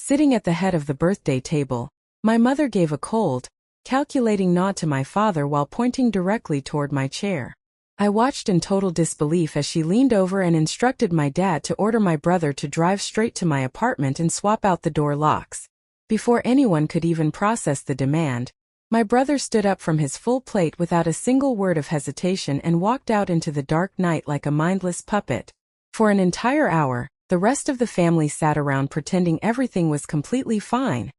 Sitting at the head of the birthday table, my mother gave a cold, calculating nod to my father while pointing directly toward my chair. I watched in total disbelief as she leaned over and instructed my dad to order my brother to drive straight to my apartment and swap out the door locks. Before anyone could even process the demand, my brother stood up from his full plate without a single word of hesitation and walked out into the dark night like a mindless puppet. For an entire hour, the rest of the family sat around pretending everything was completely fine,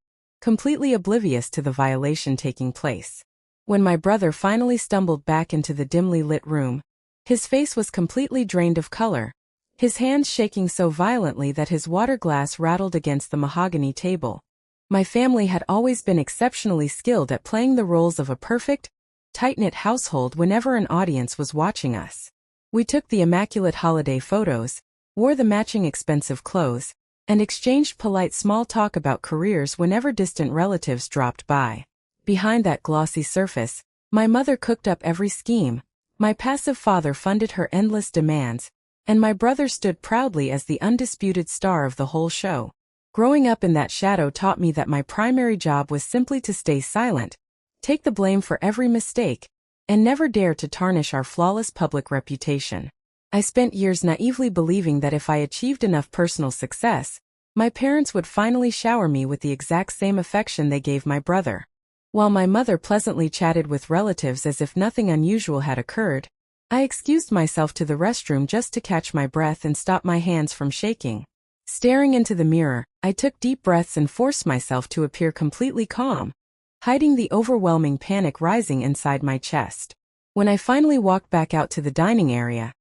completely oblivious to the violation taking place. When my brother finally stumbled back into the dimly lit room, his face was completely drained of color, his hands shaking so violently that his water glass rattled against the mahogany table. My family had always been exceptionally skilled at playing the roles of a perfect, tight-knit household whenever an audience was watching us. We took the immaculate holiday photos, wore the matching expensive clothes, and exchanged polite small talk about careers whenever distant relatives dropped by. Behind that glossy surface, my mother cooked up every scheme, my passive father funded her endless demands, and my brother stood proudly as the undisputed star of the whole show. Growing up in that shadow taught me that my primary job was simply to stay silent, take the blame for every mistake, and never dare to tarnish our flawless public reputation. I spent years naively believing that if I achieved enough personal success, my parents would finally shower me with the exact same affection they gave my brother. While my mother pleasantly chatted with relatives as if nothing unusual had occurred, I excused myself to the restroom just to catch my breath and stop my hands from shaking. Staring into the mirror, I took deep breaths and forced myself to appear completely calm, hiding the overwhelming panic rising inside my chest. When I finally walked back out to the dining area,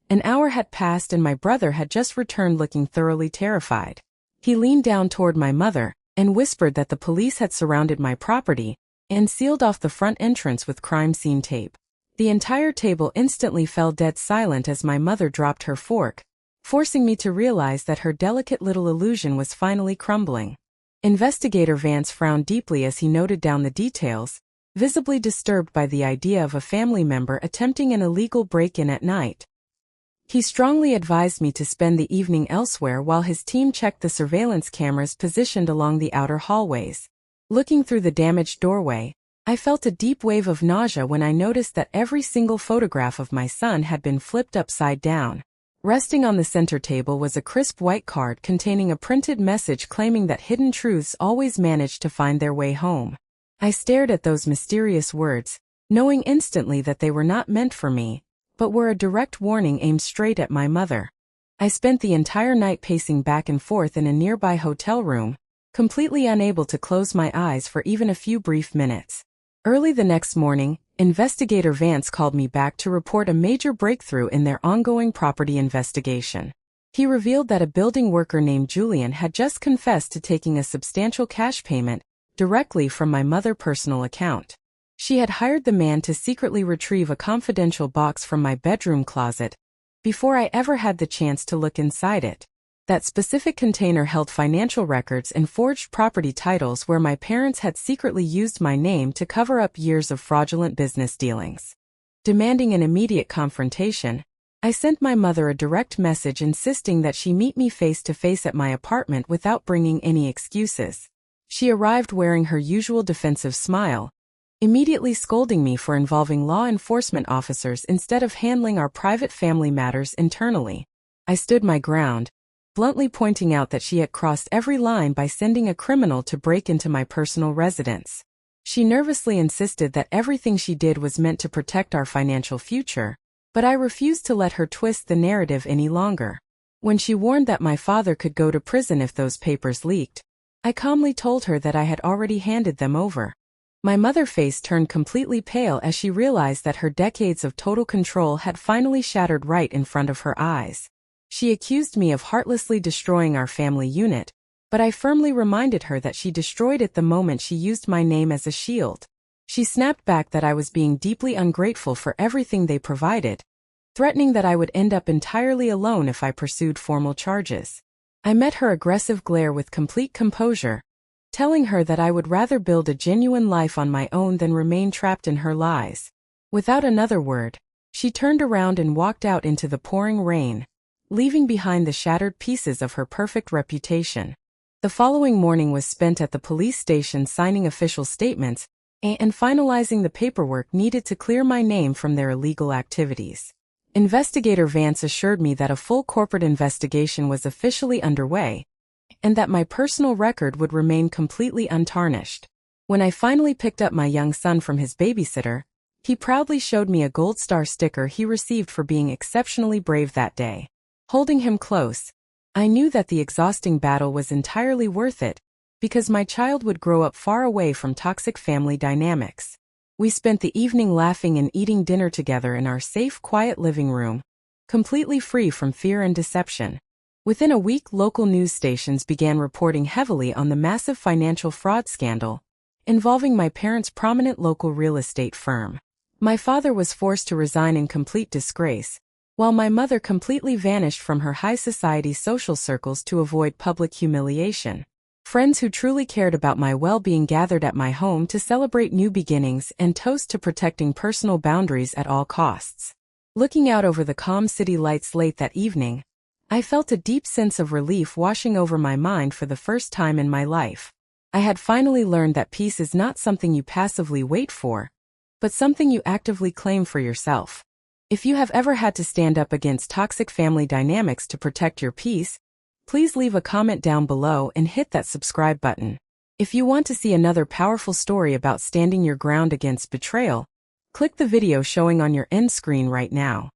an hour had passed and my brother had just returned looking thoroughly terrified. He leaned down toward my mother and whispered that the police had surrounded my property and sealed off the front entrance with crime scene tape. The entire table instantly fell dead silent as my mother dropped her fork, forcing me to realize that her delicate little illusion was finally crumbling. Investigator Vance frowned deeply as he noted down the details, visibly disturbed by the idea of a family member attempting an illegal break-in at night. He strongly advised me to spend the evening elsewhere while his team checked the surveillance cameras positioned along the outer hallways. Looking through the damaged doorway, I felt a deep wave of nausea when I noticed that every single photograph of my son had been flipped upside down. Resting on the center table was a crisp white card containing a printed message claiming that hidden truths always manage to find their way home. I stared at those mysterious words, knowing instantly that they were not meant for me, but were a direct warning aimed straight at my mother. I spent the entire night pacing back and forth in a nearby hotel room, completely unable to close my eyes for even a few brief minutes. Early the next morning, Investigator Vance called me back to report a major breakthrough in their ongoing property investigation. He revealed that a building worker named Julian had just confessed to taking a substantial cash payment directly from my mother's personal account. She had hired the man to secretly retrieve a confidential box from my bedroom closet before I ever had the chance to look inside it. That specific container held financial records and forged property titles where my parents had secretly used my name to cover up years of fraudulent business dealings. Demanding an immediate confrontation, I sent my mother a direct message insisting that she meet me face to face at my apartment without bringing any excuses. She arrived wearing her usual defensive smile, immediately scolding me for involving law enforcement officers instead of handling our private family matters internally. I stood my ground, bluntly pointing out that she had crossed every line by sending a criminal to break into my personal residence. She nervously insisted that everything she did was meant to protect our financial future, but I refused to let her twist the narrative any longer. When she warned that my father could go to prison if those papers leaked, I calmly told her that I had already handed them over. My mother's face turned completely pale as she realized that her decades of total control had finally shattered right in front of her eyes. She accused me of heartlessly destroying our family unit, but I firmly reminded her that she destroyed it the moment she used my name as a shield. She snapped back that I was being deeply ungrateful for everything they provided, threatening that I would end up entirely alone if I pursued formal charges. I met her aggressive glare with complete composure, telling her that I would rather build a genuine life on my own than remain trapped in her lies. Without another word, she turned around and walked out into the pouring rain, leaving behind the shattered pieces of her perfect reputation. The following morning was spent at the police station signing official statements and finalizing the paperwork needed to clear my name from their illegal activities. Investigator Vance assured me that a full corporate investigation was officially underway and that my personal record would remain completely untarnished. When I finally picked up my young son from his babysitter, he proudly showed me a gold star sticker he received for being exceptionally brave that day. Holding him close, I knew that the exhausting battle was entirely worth it, because my child would grow up far away from toxic family dynamics. We spent the evening laughing and eating dinner together in our safe, quiet living room, completely free from fear and deception. Within a week, local news stations began reporting heavily on the massive financial fraud scandal involving my parents' prominent local real estate firm. My father was forced to resign in complete disgrace, while my mother completely vanished from her high society social circles to avoid public humiliation. Friends who truly cared about my well-being gathered at my home to celebrate new beginnings and toast to protecting personal boundaries at all costs. Looking out over the calm city lights late that evening, I felt a deep sense of relief washing over my mind for the first time in my life. I had finally learned that peace is not something you passively wait for, but something you actively claim for yourself. If you have ever had to stand up against toxic family dynamics to protect your peace, please leave a comment down below and hit that subscribe button. If you want to see another powerful story about standing your ground against betrayal, click the video showing on your end screen right now.